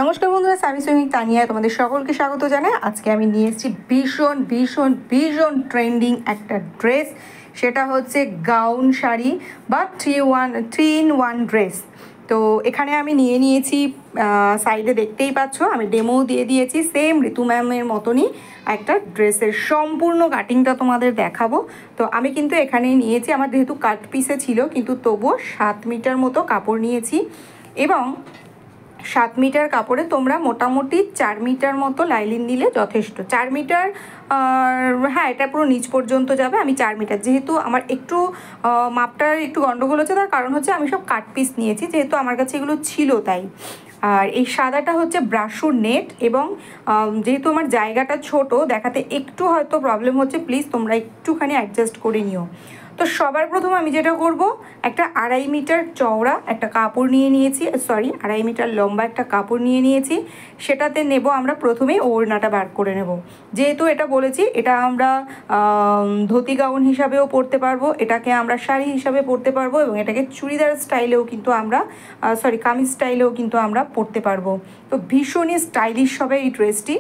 নমস্কার বন্ধুরা, সামি সুইমিং তানিয়া তোমাদের সকলকে স্বাগত জানাই। আজকে আমি নিয়ে এসেছি ভীষণ ভীষণ ভীষণ ট্রেন্ডিং একটা ড্রেস। সেটা হচ্ছে গাউন শাড়ি বা 3-in-1 ড্রেস। তো এখানে আমি নিয়ে নিয়েছি, সাইডে দেখতেই পাচ্ছ আমি ডেমো দিয়ে দিয়েছি, সেম ঋতু ম্যামের মতনই একটা ড্রেসের সম্পূর্ণ কাটিংটা তোমাদের দেখাবো। তো আমি কিন্তু এখানে নিয়েছি, আমার যেহেতু কাট পিসে ছিল কিন্তু তবুও 7 মিটার মতো কাপড় নিয়েছি এবং 7 মিটার কাপড়ে তোমরা মোটামুটি 4 মিটার মতো লাইলিন দিলে যথেষ্ট। 4 মিটার, হ্যাঁ এটা পুরো নিচ পর্যন্ত যাবে। আমি 4 মিটার, যেহেতু আমার একটু মাপটার একটু গন্ডগোল হচ্ছে, তার কারণ হচ্ছে আমি সব কাট পিস নিয়েছি, যেহেতু আমার কাছে এগুলো ছিল তাই। আর এই সাদাটা হচ্ছে ব্রাশুর নেট এবং যেহেতু আমার জায়গাটা ছোট দেখাতে একটু হয়তো প্রবলেম হচ্ছে, প্লিজ তোমরা একটুখানি অ্যাডজাস্ট করে নিও। তো সবার প্রথম আমি যেটা করব, একটা 2.5 মিটার চওড়া একটা কাপড় নিয়ে নিয়েছি, 2.5 মিটার লম্বা একটা কাপড় নিয়ে নিয়েছি। সেটাতে নেব আমরা প্রথমেই ওড়নাটা বার করে নেব। যেহেতু এটা বলেছি এটা আমরা ধুতি গাউন হিসাবেও পরতে পারবো, এটাকে আমরা শাড়ি হিসাবে পরতে পারবো এবং এটাকে চুড়িদার স্টাইলেও কিন্তু আমরা কামিজ স্টাইলেও কিন্তু আমরা পরতে পারবো। তো ভীষণই স্টাইলিশ হবে এই ড্রেসটি।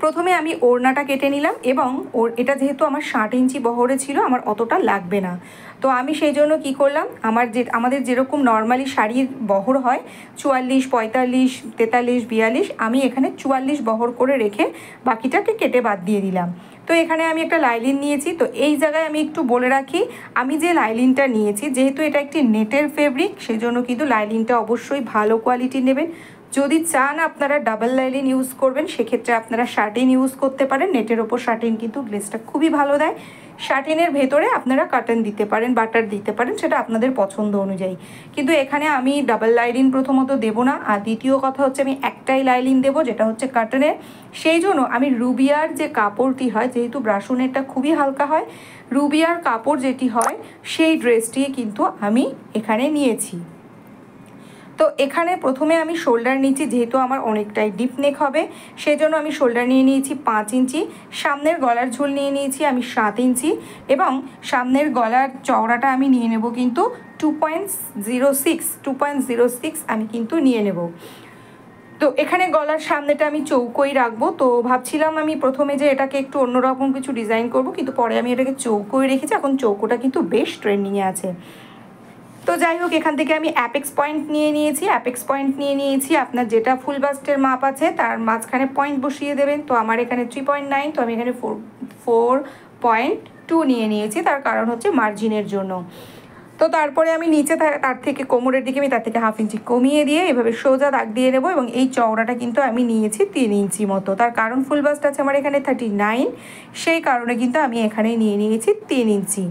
প্রথমে আমি ওড়নাটা কেটে নিলাম এবং এটা যেহেতু আমার 60 ইঞ্চি বহরে ছিল, আমার অতটা লাগবে না। তো আমি সেই জন্য কী করলাম, আমাদের যেরকম নর্মালি শাড়ির বহর হয় 44, 45, 43, 42, আমি এখানে 44 বহর করে রেখে বাকিটাকে কেটে বাদ দিয়ে দিলাম। তো এখানে আমি একটা লাইলিন নিয়েছি। তো এই জায়গায় আমি একটু বলে রাখি, আমি যে লাইলিনটা নিয়েছি যেহেতু এটা একটি নেটের ফেব্রিক, সেই জন্য কিন্তু লাইলিনটা অবশ্যই ভালো কোয়ালিটির নেবেন। যদি চান আপনারা ডাবল লাইলিন ইউজ করবেন, সেক্ষেত্রে আপনারা শার্টিন ইউজ করতে পারেন। নেটের ওপর শার্টিন কিন্তু গ্লেসটা খুবই ভালো দেয়। শার্টিনের ভেতরে আপনারা কাটন দিতে পারেন, বাটার দিতে পারেন, সেটা আপনাদের পছন্দ অনুযায়ী। কিন্তু এখানে আমি ডাবল লাইলিন প্রথমত দেবো না, আর দ্বিতীয় কথা হচ্ছে আমি একটাই লাইলিন দেবো, যেটা হচ্ছে কাটনের। সেই জন্য আমি রুবিয়ার যে কাপড়টি হয়, যেহেতু ব্রাশুনেরটা খুবই হালকা হয়, রুবিয়ার কাপড় যেটি হয় সেই ড্রেসটি কিন্তু আমি এখানে নিয়েছি। তো এখানে প্রথমে আমি শোল্ডার নিচ্ছি, যেহেতু আমার অনেকটাই ডিপ নেক হবে সেই জন্য আমি শোল্ডার নিয়ে নিয়েছি 5 ইঞ্চি। সামনের গলার ঝোল নিয়ে নিয়েছি আমি 7 ইঞ্চি এবং সামনের গলার চওড়াটা আমি নিয়ে নেব কিন্তু 2.06 আমি কিন্তু নিয়ে নেব। তো এখানে গলার সামনেটা আমি চৌকোই রাখবো। তো ভাবছিলাম আমি প্রথমে যে এটাকে একটু অন্যরকম কিছু ডিজাইন করব, কিন্তু পরে আমি এটাকে চৌকোই রেখেছি। এখন চৌকোটা কিন্তু বেশ ট্রেন্ডিংয়ে আছে। তো যাই হোক, এখান থেকে আমি অ্যাপেক্স পয়েন্ট নিয়ে নিয়েছি। আপনার যেটা ফুল বাস্টের মাপ আছে তার মাঝখানে পয়েন্ট বসিয়ে দেবেন। তো আমার এখানে 3.9, তো আমি এখানে 4.2 নিয়ে নিয়েছি, তার কারণ হচ্ছে মার্জিনের জন্য। তো তারপরে আমি নিচে তার থেকে কোমরের দিকে আমি তার থেকে 1/2 ইঞ্চি কমিয়ে দিয়ে এভাবে সোজা দাগ দিয়ে নেবো এবং এই চওড়াটা কিন্তু আমি নিয়েছি 3 ইঞ্চি মতো। তার কারণ ফুল বাস্ট আছে আমার এখানে 39, সেই কারণে কিন্তু আমি এখানে নিয়ে নিয়েছি 3 ইঞ্চি।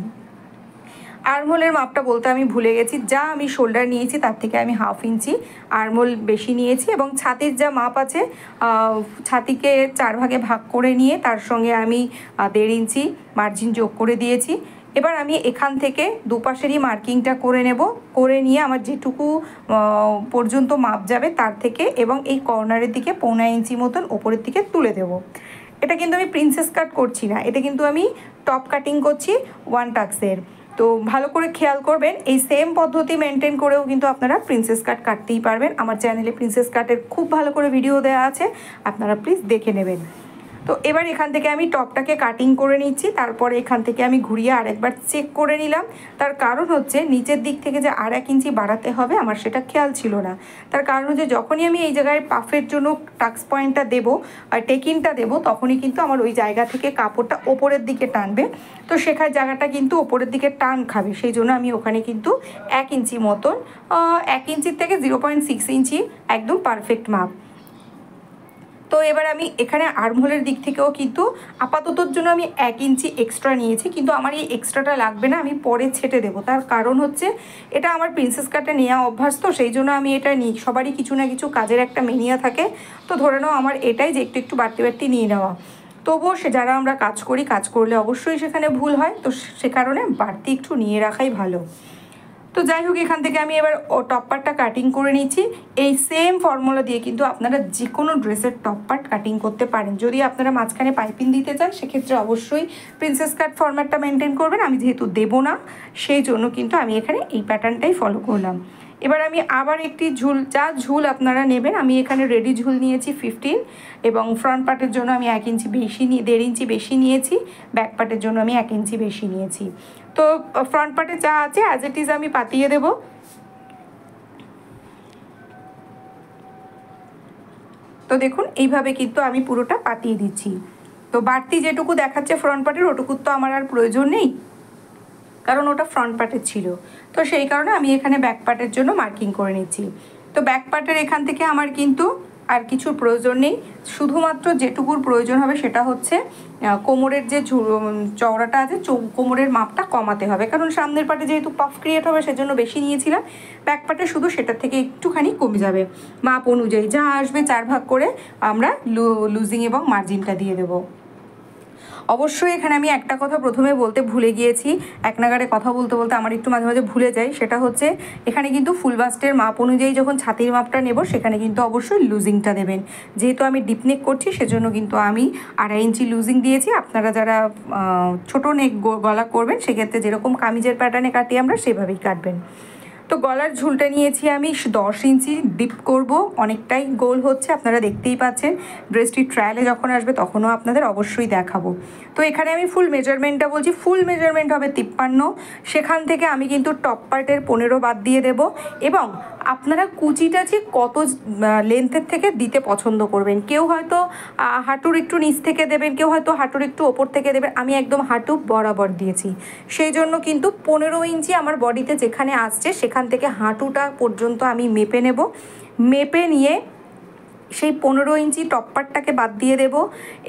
আর্মহোলের মাপটা বলতে আমি ভুলে গেছি, যা আমি শোল্ডার নিয়েছি তার থেকে আমি 1/2 ইঞ্চি আর্মহোল বেশি নিয়েছি এবং ছাতির যা মাপ আছে, ছাতিকে 4 ভাগে ভাগ করে নিয়ে তার সঙ্গে আমি 1.5 ইঞ্চি মার্জিন যোগ করে দিয়েছি। এবার আমি এখান থেকে দুপাশেরই মার্কিংটা করে নেব, করে নিয়ে আমার যেটুকু পর্যন্ত মাপ যাবে তার থেকে এবং এই কর্নারের দিকে 1.5 ইঞ্চি মতন ওপরের দিকে তুলে দেব। এটা কিন্তু আমি প্রিন্সেস কাট করছি না, এটা কিন্তু আমি টপ কাটিং করছি 1 টাক্সের। তো ভালো করে খেয়াল করবেন, এই সেম পদ্ধতি মেনটেন করেও কিন্তু আপনারা প্রিন্সেস কাট কাটতেই পারবেন। আমার চ্যানেলে প্রিন্সেস কাটের খুব ভালো করে ভিডিও দেওয়া আছে, আপনারা প্লিজ দেখে নেবেন। তো এবার এখান থেকে আমি টপটাকে কাটিং করে নিচ্ছি, তারপরে এখান থেকে আমি ঘুরিয়ে আরেকবার চেক করে নিলাম। তার কারণ হচ্ছে নিচের দিক থেকে যে 1 ইঞ্চি বাড়াতে হবে আমার সেটা খেয়াল ছিল না। তার কারণ হচ্ছে যখনই আমি এই জায়গায় পাফের জন্য টাক্স পয়েন্টটা দেবো আর টেকিংটা দেবো, তখনই কিন্তু আমার ওই জায়গা থেকে কাপড়টা ওপরের দিকে টানবে। তো সেখানে জায়গাটা কিন্তু ওপরের দিকে টান খাবে, সেই জন্য আমি ওখানে কিন্তু 1 ইঞ্চি মতন, 1 ইঞ্চির থেকে 0.6 ইঞ্চি একদম পারফেক্ট মাপ। তো এবার আমি এখানে আর্মহোলের দিক থেকেও কিন্তু আপাততর জন্য আমি 1 ইঞ্চি এক্সট্রা নিয়েছি, কিন্তু আমার এই এক্সট্রাটা লাগবে না, আমি পরে ছেটে দেবো। তার কারণ হচ্ছে এটা আমার প্রিন্সেস কাটে নেওয়া অভ্যাস, তো সেই জন্য আমি এটা নিই। সবারই কিছু না কিছু কাজের একটা মেনিয়া থাকে, তো ধরে নাও আমার এটাই যে একটু একটু বাড়তি বাড়তি নিয়ে নেওয়া। তবুও যারা আমরা কাজ করি, কাজ করলে অবশ্যই সেখানে ভুল হয়, তো সে কারণে বাড়তি একটু নিয়ে রাখাই ভালো। তো যাই হোক, এখান থেকে আমি এবার টপ পার্টটা কাটিং করে নিচ্ছি। এই সেম ফর্মুলা দিয়ে কিন্তু আপনারা যে কোনো ড্রেসের টপ পার্ট কাটিং করতে পারেন। যদি আপনারা মাঝখানে পাইপিং দিতে চান, সেক্ষেত্রে অবশ্যই প্রিন্সেস কাট ফর্ম্যাটটা মেনটেন করবেন। আমি যেহেতু দেবো না, সেই জন্য কিন্তু আমি এখানে এই প্যাটার্নটাই ফলো করলাম। এবার আমি আবার একটি ঝুল, যা ঝুল আপনারা নেবেন, আমি এখানে রেডি ঝুল নিয়েছি 15 এবং ফ্রন্ট পার্টের জন্য আমি 1 ইঞ্চি বেশি 1.5 ইঞ্চি বেশি নিয়েছি, ব্যাক পার্টের জন্য আমি 1 ইঞ্চি বেশি নিয়েছি। তো ফ্রন্ট পার্টে যা আছে অ্যাজ ইট ইজ আমি পাতিয়ে দেব। তো দেখুন এইভাবে কিন্তু আমি পুরোটা পাতিয়ে দিচ্ছি। তো বাড়তি যেটুকু দেখাচ্ছে ফ্রন্ট পার্টের ওটুকুর তো আমার আর প্রয়োজন নেই, কারণ ওটা ফ্রন্ট পার্টের ছিল। তো সেই কারণে আমি এখানে ব্যাক পার্টের জন্য মার্কিং করে নিচ্ছি। তো ব্যাক পার্টের এখান থেকে আমার কিন্তু আর কিছুর প্রয়োজন নেই, শুধুমাত্র যেটুকুর প্রয়োজন হবে সেটা হচ্ছে কোমরের যে চওড়াটা আছে, কোমরের মাপটা কমাতে হবে, কারণ সামনের পার্টে যেহেতু পাফ ক্রিয়েট হবে সেজন্য বেশি নিয়েছিলাম, ব্যাক পার্টে শুধু সেটার থেকে একটুখানি কমে যাবে। মাপ অনুযায়ী যা আসবে 4 ভাগ করে আমরা লুজিং এবং মার্জিনটা দিয়ে দেবো। অবশ্যই এখানে আমি একটা কথা প্রথমে বলতে ভুলে গিয়েছি, এক নাগাড়ে কথা বলতে বলতে আমার একটু মাঝে মাঝে ভুলে যাই, সেটা হচ্ছে এখানে কিন্তু ফুল বাস্টের মাপ অনুযায়ী যখন ছাতির মাপটা নেব সেখানে কিন্তু অবশ্যই লুজিংটা দেবেন। যেহেতু আমি ডিপ নেক করছি সেজন্য কিন্তু আমি 2.5 ইঞ্চি লুজিং দিয়েছি। আপনারা যারা ছোটো নেক গলা করবেন সেক্ষেত্রে যেরকম কামিজের প্যাটার্নে কাটি আমরা সেভাবেই কাটবেন। তো গলার ঝুলটা নিয়েছি আমি 10 ইঞ্চি ডিপ করব, অনেকটাই গোল হচ্ছে, আপনারা দেখতেই পাচ্ছেন। ড্রেসটি ট্রায়ালে যখন আসবে তখনও আপনাদের অবশ্যই দেখাবো। তো এখানে আমি ফুল মেজারমেন্টটা বলছি, ফুল মেজারমেন্ট হবে 53, সেখান থেকে আমি কিন্তু টপ পার্টের 15 বাদ দিয়ে দেব। এবং আপনারা কুচিটা যে কত লেন্থের থেকে দিতে পছন্দ করবেন, কেউ হয়তো হাঁটুর একটু নিচ থেকে দেবেন, কেউ হয়তো হাঁটুর একটু ওপর থেকে দেবেন, আমি একদম হাঁটু বরাবর দিয়েছি। সেই জন্য কিন্তু 15 ইঞ্চি আমার বডিতে যেখানে আসছে সেখান থেকে হাঁটুটা পর্যন্ত আমি মেপে নেব। মেপে নিয়ে সেই 15 ইঞ্চি টপ পার্টটাকে বাদ দিয়ে দেব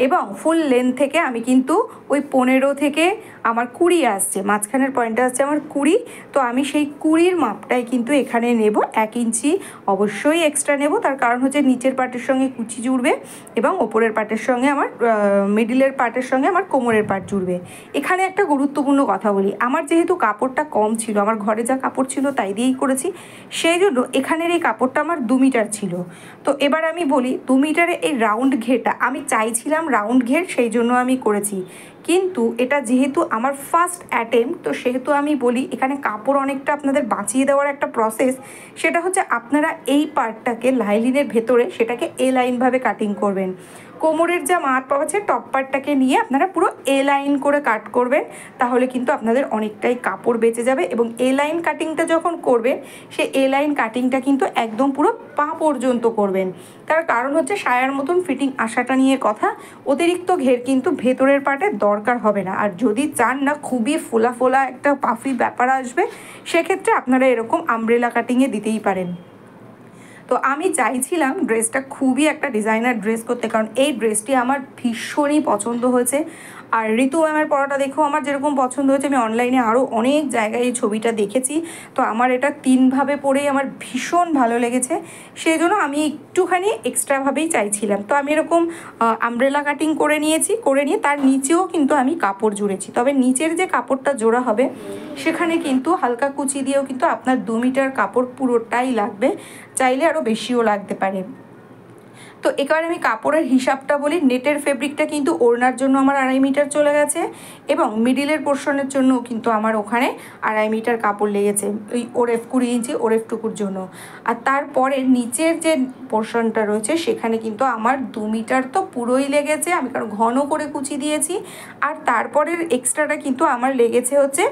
এবং ফুল লেন্থ থেকে আমি কিন্তু ওই 15 থেকে আমার 20 আসছে, মাঝখানের পয়েন্টটা আসছে আমার 20। তো আমি সেই 20-র মাপটাই কিন্তু এখানে নেব। 1 ইঞ্চি অবশ্যই এক্সট্রা নেব, তার কারণ হচ্ছে নিচের পার্টের সঙ্গে কুচি জুড়বে এবং ওপরের পার্টের সঙ্গে আমার মিডিলের পার্টের সঙ্গে আমার কোমরের পার্ট জুড়বে। এখানে একটা গুরুত্বপূর্ণ কথা বলি, আমার যেহেতু কাপড়টা কম ছিল, আমার ঘরে যা কাপড় ছিল তাই দিয়েই করেছি, সেই জন্য এখানের এই কাপড়টা আমার 2 মিটার ছিল। তো এবার আমি বলি 2 মিটারে এই রাউন্ড ঘেরটা আমি চাইছিলাম রাউন্ড ঘের, সেই জন্য আমি করেছি, কিন্তু এটা যেহেতু আমার ফার্স্ট অ্যাটেম্প, তো সেহেতু আমি বলি এখানে কাপড় অনেকটা আপনাদের বাঁচিয়ে দেওয়ার একটা প্রসেস, সেটা হচ্ছে আপনারা এই পার্টটাকে লাইলিনের ভেতরে সেটাকে এ লাইনভাবে কাটিং করবেন। কোমরের যা মাপ পাচ্ছে টপ পার্টটাকে নিয়ে আপনারা পুরো এ লাইন করে কাট করবেন, তাহলে কিন্তু আপনাদের অনেকটাই কাপড় বেঁচে যাবে। এবং এ লাইন কাটিংটা যখন করবেন, সে এ লাইন কাটিংটা কিন্তু একদম পুরো পা পর্যন্ত করবেন, তার কারণ হচ্ছে সায়ার মতন ফিটিং আসাটা নিয়ে কথা। অতিরিক্ত ঘের কিন্তু ভেতরের পার্টে দরকার হবে না, আর যদি চান না খুবই ফোলা ফোলা একটা পাফি ব্যাপার আসবে, সেক্ষেত্রে আপনারা এরকম আমব্রেলা কাটিংয়ে দিতেই পারেন। তো আমি চাইছিলাম ড্রেসটা খুবই একটা ডিজাইনার ড্রেস করতে, কারণ এই ড্রেসটি আমার ভীষণই পছন্দ হয়েছে। আর ঋতু ম্যামের পরাটা দেখেও আমার যেরকম পছন্দ হয়েছে, আমি অনলাইনে আরও অনেক জায়গায় এই ছবিটা দেখেছি, তো আমার এটা 3ভাবে পরেই আমার ভীষণ ভালো লেগেছে, সেই জন্য আমি একটুখানি এক্সট্রাভাবেই চাইছিলাম। তো আমি এরকম আমব্রেলা কাটিং করে নিয়েছি, করে নিয়ে তার নিচেও কিন্তু আমি কাপড় জুড়েছি, তবে নিচের যে কাপড়টা জোড়া হবে সেখানে কিন্তু হালকা কুচি দিয়েও কিন্তু আপনার 2 মিটার কাপড় পুরোটাই লাগবে, চাইলে আরও বেশিও লাগতে পারে। তো এবার আমি কাপড়ের হিসাবটা বলি, নেটের ফেব্রিকটা কিন্তু ওড়নার জন্য আমার 2.5 মিটার চলে গেছে এবং মিডিলের পোর্শনের জন্য কিন্তু আমার ওখানে 2.5 মিটার কাপড় লেগেছে, ওই ওরেফ 20 ইঞ্চি ওরেফটুকুর জন্য। আর তারপরে নিচের যে পোর্শনটা রয়েছে সেখানে কিন্তু আমার 2 মিটার তো পুরোই লেগেছে, আমি কারণ ঘন করে কুচি দিয়েছি। আর তারপরের এক্সট্রাটা কিন্তু আমার লেগেছে হচ্ছে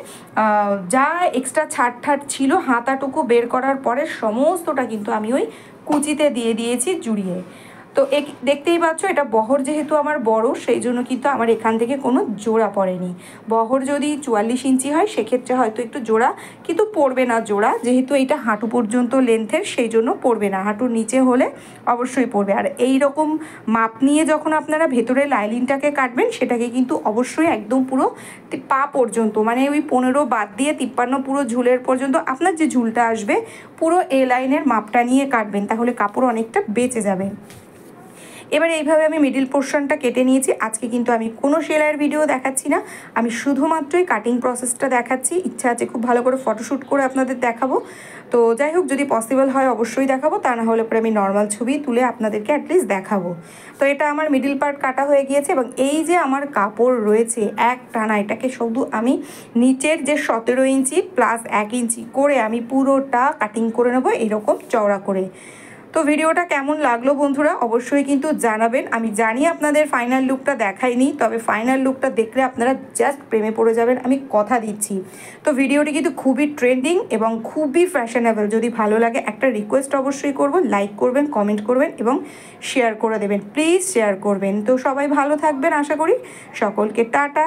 যা এক্সট্রা ছাড় ছিল হাতাটুকু বের করার পরে সমস্তটা কিন্তু আমি ওই কুচিতে দিয়ে দিয়েছি জুড়িয়ে। তো দেখতেই পাচ্ছ এটা বহর যেহেতু আমার বড়, সেই জন্য কিন্তু আমার এখান থেকে কোনো জোড়া পড়েনি। বহর যদি 44 ইঞ্চি হয় সেক্ষেত্রে হয়তো একটু জোড়া, কিন্তু পড়বে না জোড়া, যেহেতু এইটা হাঁটু পর্যন্ত লেন্থের, সেই জন্য পড়বে না, হাঁটুর নিচে হলে অবশ্যই পড়বে। আর এই রকম মাপ নিয়ে যখন আপনারা ভেতরে লাইলিনটাকে কাটবেন, সেটাকে কিন্তু অবশ্যই একদম পুরো পা পর্যন্ত, মানে ওই 15 বাদ দিয়ে 53 পুরো ঝুলের পর্যন্ত আপনার যে ঝুলটা আসবে পুরো এ লাইনের মাপটা নিয়ে কাটবেন, তাহলে কাপড় অনেকটা বেঁচে যাবে। এবার এইভাবে আমি মিডিল পোর্শনটা কেটে নিয়েছি। আজকে কিন্তু আমি কোনো সেলাইয়ের ভিডিও দেখাচ্ছি না, আমি শুধুমাত্রই কাটিং প্রসেসটা দেখাচ্ছি। ইচ্ছা আছে খুব ভালো করে ফটোশ্যুট করে আপনাদের দেখাবো, তো যাই হোক যদি পসিবল হয় অবশ্যই দেখাবো, তা না হলে পরে আমি নর্মাল ছবি তুলে আপনাদেরকে অ্যাটলিস্ট দেখাবো। তো এটা আমার মিডিল পার্ট কাটা হয়ে গিয়েছে এবং এই যে আমার কাপড় রয়েছে এক টানা, এটাকে শুধু আমি নিচের যে 17 ইঞ্চি প্লাস 1 ইঞ্চি করে আমি পুরোটা কাটিং করে নেবো এরকম চওড়া করে। তো ভিডিওটা কেমন লাগলো বন্ধুরা অবশ্যই কিন্তু জানাবেন। আমি জানি আপনাদের ফাইনাল লুকটা দেখাইনি, তবে ফাইনাল লুকটা দেখলে আপনারা জাস্ট প্রেমে পড়ে যাবেন, আমি কথা দিচ্ছি। তো ভিডিওটি কিন্তু খুবই ট্রেন্ডিং এবং খুবই ফ্যাশনেবল। যদি ভালো লাগে একটা রিকোয়েস্ট অবশ্যই করব, লাইক করবেন, কমেন্ট করবেন এবং শেয়ার করে দেবেন, প্লিজ শেয়ার করবেন। তো সবাই ভালো থাকবেন, আশা করি সকলকে টাটা।